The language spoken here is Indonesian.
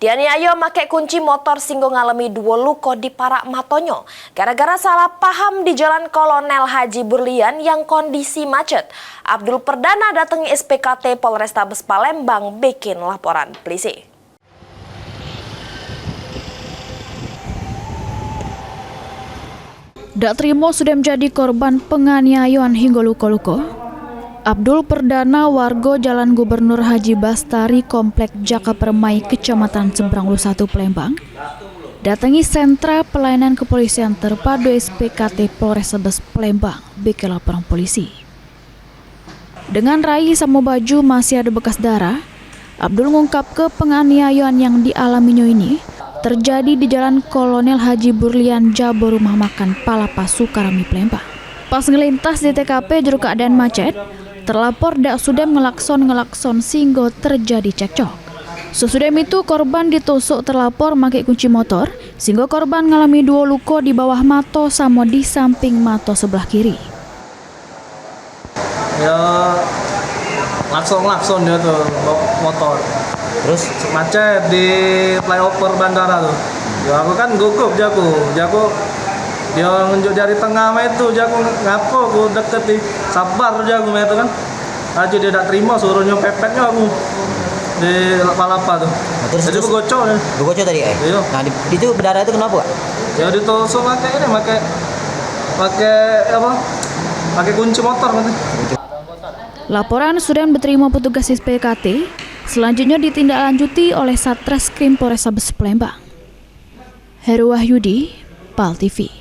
Dianiaya make kunci motor singgo ngalami 2 luka di parak matonyo. Gara-gara salah paham di Jalan Kolonel Haji Burlian yang kondisi macet. Abdul Perdana datangi SPKT Polrestabes Palembang bikin laporan polisi. Dak Trimo sudah menjadi korban penganiayaan hingga luka-luka. Abdul Perdana warga Jalan Gubernur Haji Bastari Komplek Jaka Permai Kecamatan Seberang Ulu 1 Palembang datangi sentra pelayanan kepolisian terpadu SPKT Polrestabes Palembang bikin laporan polisi. Dengan rai sama baju masih ada bekas darah, Abdul mengungkap ke penganiayaan yang dialaminya ini terjadi di Jalan Kolonel Haji Burlian Jabo Rumah Makan Palapas Sukarami Palembang. Pas ngelintas di TKP juru keadaan macet, terlapor dak sudem ngelakson sehingga terjadi cekcok. Sesudem itu korban ditusuk terlapor pakai kunci motor sehingga korban ngalami 2 luka di bawah mata sama di samping mata sebelah kiri. Ya lakson dia tuh motor. Terus macet di flyover bandara tuh. Ya aku kan gugup jago. Dia nunjuk jari tengah itu jago ngapo aku deket di sabar jago itu kan. Aja dia tak terima suruhnya pepetnya aku di palapa tuh. Nah, terus jadi begocok tadi Iya. Nah itu berdarah itu kenapa, Pak? Ya ditusuk pakai kunci motor nanti. Laporan sudah diterima petugas SPKT, selanjutnya ditindaklanjuti oleh Satreskrim Polrestabes Palembang. Heru Wahyudi, PAL TV.